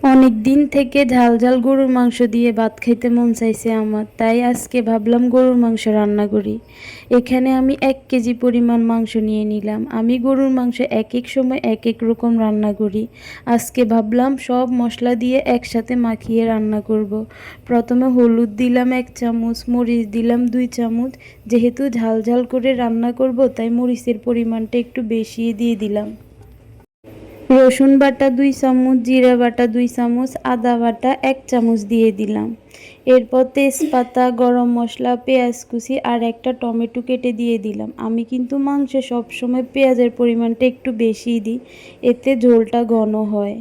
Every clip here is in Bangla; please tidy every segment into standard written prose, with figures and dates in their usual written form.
অনেক দিন থেকে ঝাল ঝাল গরুর মাংস দিয়ে ভাত খাইতে মন চাইছে আমার, তাই আজকে ভাবলাম গরুর মাংস রান্না করি। এখানে আমি 1 কেজি পরিমাণ মাংস নিয়ে নিলাম। আমি গরুর মাংস এক এক সময় এক এক রকম রান্না করি। আজকে ভাবলাম সব মশলা দিয়ে একসাথে মাখিয়ে রান্না করব। প্রথমে হলুদ দিলাম 1 চামচ, মরিচ দিলাম 2 চামচ। যেহেতু ঝাল ঝাল করে রান্না করব তাই মরিচের পরিমাণটা একটু বেশি দিয়ে দিলাম। রসুন বাটা 2 চামচ, জিরা বাটা 2 চামচ, আদা বাটা 1 চামচ দিয়ে দিলাম। এরপর তেজপাতা, গরম মশলা, পেঁয়াজ কুচি আর একটা টমেটো কেটে দিয়ে দিলাম। আমি কিন্তু মাংসে সবসময় পেঁয়াজের পরিমাণটা একটু বেশিই দিই, এতে ঝোলটা ঘন হয়।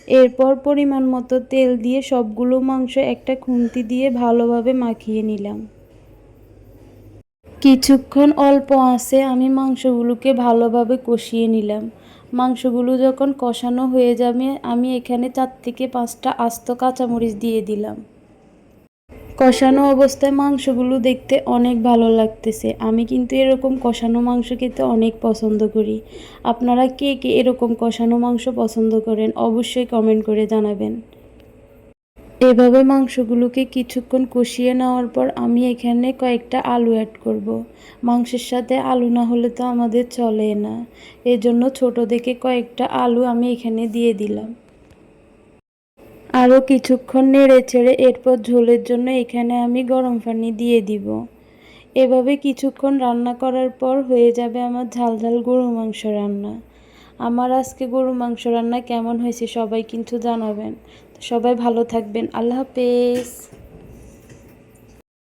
এরপর পরিমাণ মতো তেল দিয়ে সবগুলো মাংস একটা খুন্তি দিয়ে ভালোভাবে মাখিয়ে নিলাম। কিছুক্ষণ অল্প আঁচে আমি মাংসগুলোকে ভালোভাবে কষিয়ে নিলাম। মাংসগুলো যখন কষানো হয়ে যাবে আমি এখানে 4 থেকে 5টা আস্ত কাঁচামরিচ দিয়ে দিলাম। কষানো অবস্থায় মাংসগুলো দেখতে অনেক ভালো লাগতেছে। আমি কিন্তু এরকম কষানো মাংস খেতে অনেক পছন্দ করি। আপনারা কে কে এরকম কষানো মাংস পছন্দ করেন অবশ্যই কমেন্ট করে জানাবেন। এভাবে মাংসগুলোকে কিছুক্ষণ কষিয়ে নেওয়ার পর আমি এখানে কয়েকটা আলু অ্যাড করব। মাংসের সাথে আলু না হলে তো আমাদের চলে না, এজন্য ছোট দেখে কয়েকটা আলু আমি এখানে দিয়ে দিলাম। আরও কিছুক্ষণ নেড়ে ছেড়ে এরপর ঝোলের জন্য এখানে আমি গরম পানি দিয়ে দিব। এভাবে কিছুক্ষণ রান্না করার পর হয়ে যাবে আমার ঝাল ঝাল গরুর মাংস রান্না। আমার আজকে গরুর মাংস রান্না কেমন হয়েছে সবাই কিন্তু জানাবেন। সবাই ভালো থাকবেন। আল্লাহ হাফেজ।